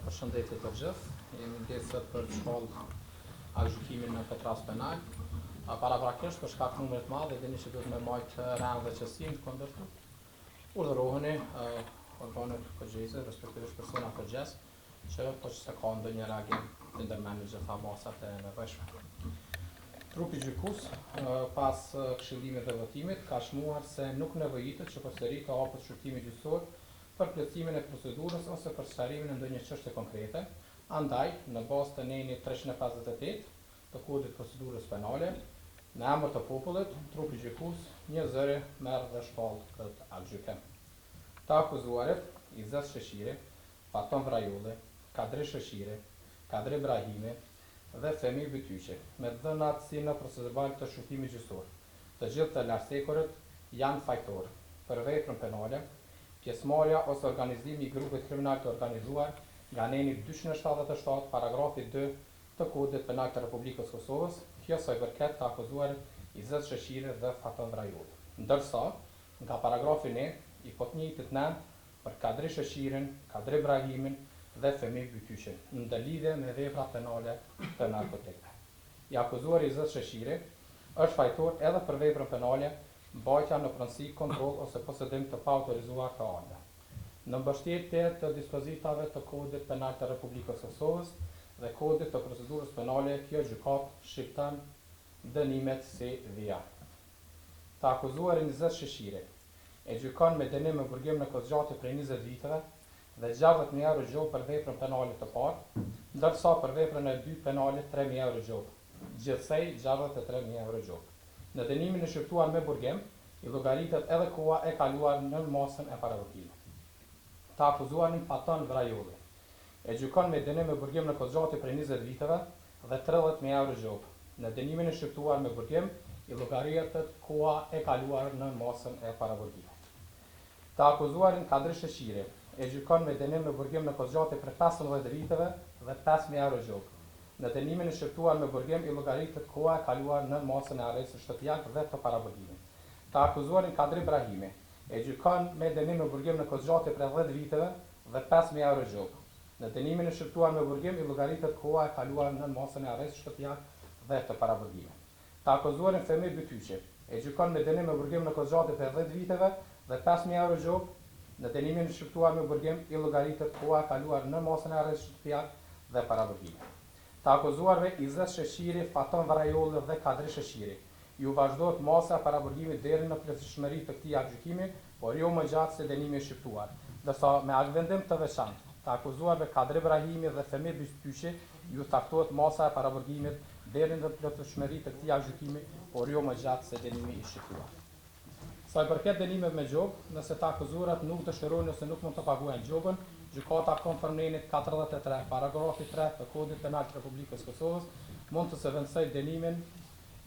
Përshëndetje të gjithë. Jemi ndjesë sot për të shkollë aktgjykimin në këtë rast penal. Paraprakisht për shkak të numrit të madh, dini që duhet me majtë rang dhe qësim të kundërshta. Urdhëroheni organet përgjegjëse, respektivisht persona përgjegjës, që po që se ka ndonjë reagim të ndërmend në gjitha masat e nevojshme. Trupi gjykues pas këshillimit dhe votimit ka shmuar se nuk nevojitet që posteri të hapet shqyrtimi gjyqësor për plotësimin e procedurës ose për sqarimin e ndonjë çështje konkrete. Andaj, në bazë të nenit 358 të kodit procedurës penale, në emër të popullit, trupi gjykues një zëri merr dhe shpall këtë aktgjykim. Të akuzuarit Izet Sheshiri, Faton Vrajolli, Kadri Sheshiri, Kadri Ibrahimi dhe Femi Bytyqi, me dhënat si në procedurë të shqyrtimit gjyqësor, të gjithë të larsekurit janë fajtor për veprën penale, pjesëmarrja ose organizimi i grupit kriminal të organizuar nga neni 277 paragrafi 2 të kodit penal të Republikës Kosovës, kjo sa i përket të akuzuarit Izet Sheshiri dhe Faton Vrajolli. Ndërsa, nga paragrafi 1 i potnjëjtit nën për Kadri Sheshirin, Kadri Ibrahimin dhe Femi Bytyqin, në lidhje me vepra penale të narkotikëve. I akuzuar Izet Sheshiri është fajtor edhe për veprën penale mbajtja në pronësi, kontroll ose posedim të paautorizuar të arme. Në mbështetje të dispozitave të kodit penal të Republikës Kosovës dhe kodit të procedurës penale, kjo gjykatë shqipton dënimet si vija. Të akuzuarin Izet Sheshiri e gjykon me dënim me burgim në kozgjate prej 20 viteve dhe 60.000 euro gjobë për veprën penale të parë, ndërsa për veprën e dytë penale 3.000 euro gjobë, gjithsej 63.000 euro gjobë. Në dënimin e shqyrtuar me burgim, i llogaritet edhe koha e kaluar në masën e paravotimit. Të akuzuarin Faton Vrajolli e gjykon me dënim me burgim në kozgjate prej 20 viteve dhe 30.000 euro gjobë. Në dënimin e shqyrtuar me burgim, i llogaritet koha e kaluar në masën e paravotimit. Të akuzuarin Kadri Sheshiri e gjykon me dënim me burgim në kozgjate prej 15 viteve dhe 5.000 euro gjobë. Në dënimin e shqyrtuar me burgim, i llogaritet koha e kaluar në masën e arrestit shtëpiak dhe të paraburgimit. Të akuzuarin Kadri Ibrahimi e gjykon me dënim me burgim në kozgjate prej 10 viteve dhe 5.000 euro gjobë. Në dënimin e shqyrtuar me burgim, i llogaritet koha e kaluar në masën e arrestit shtëpiak dhe të paraburgimit. Të akuzuarin Femi Bytyqi e gjykon me dënim me burgim në kozgjate prej 10 viteve dhe 5.000 euro gjobë. Në dënimin e shqyrtuar me burgim, i llogaritet koha e kaluar në masën e arrestit shtëpiak dhe paraburgimit. Të akuzuarve Izet Sheshiri, Faton Vrajolli dhe Kadri Sheshiri ju vazhdohet masa e paraburgimit deri në plotësishmëri të këtij aktgjykimi, por jo më gjatë se dënimi i shqyrtuar. Ndërsa me aktvendim të veçantë, të akuzuarve Kadri Ibrahimi dhe Femi Bytyqi ju taktohet masa e paraburgimit deri në plotësishmëri të këtij aktgjykimi, por jo më gjatë se dënimi i shqyrtuar. Sa i përket dënimeve me gjobë, nëse të akuzuarat nuk dëshirojnë ose nuk mund të paguajnë gjobën, gjykata konformenit 43, paragrafi 3 të kodit penal të Republikës Kosovës mund të vendsoj dënimin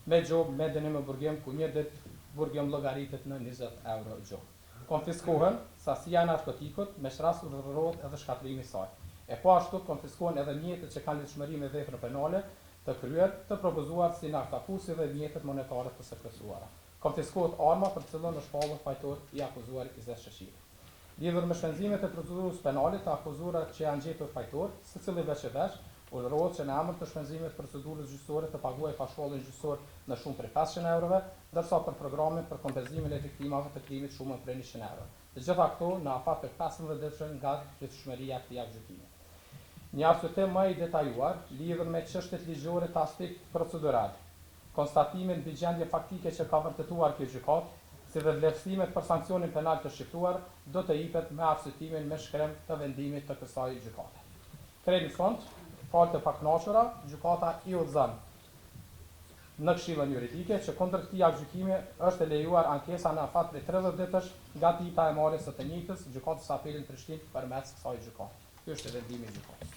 me gjobë me dënim me burgim ku një ditë burgim llogaritet në 20 euro gjobë. Konfiskohen sasia e narkotikut, me rast urdhërohet edhe shkatrimi i saj. E po ashtu konfiskohen edhe mjetet që kanë lidhshmëri me veprën penale të kryer të propozuar si narkotakusi dhe mjetet monetare të sekvestruara. Konfiskohet arma për cilën është shpallur fajtor i akuzuar Izet Sheshiri. Lidhur me shpenzimet e procedurës penale të akuzuarat që janë gjetur fajtor, secili veç e veç, urdhërohet që në emër të shpenzimeve të procedurës gjyqësore të paguajë pashpallin gjyqësor në shumë prej 500 eurove, ndërsa për programin për kompenzimin e viktimave të krimit shumë prej 100 euro. Të gjitha këto në afat për 15 ditësh nga plotësishmëria e këtij aktgjykimi. Një arsyetim më i detajuar lidhur me çështjet ligjore të aspekt procedural, konstatimin mbi gjendje faktike që ka vërtetuar kjo gjykatë, si dhe vlerësimet për sankcionin penal të shqyrtuar, do të jepet me arsyetimin me shkrim të vendimit të kësaj gjykate. Krejnë fond, falë të pakënaqura, gjykata i udhëzon në këshillën juridike që kundër këtij aktgjykimi është e lejuar ankesa në afat prej 30 ditësh nga dita e marrjes së të njëjtës gjykatës apelit Prishtinë përmes kësaj gjykate. Ky është vendimi i gjykatës.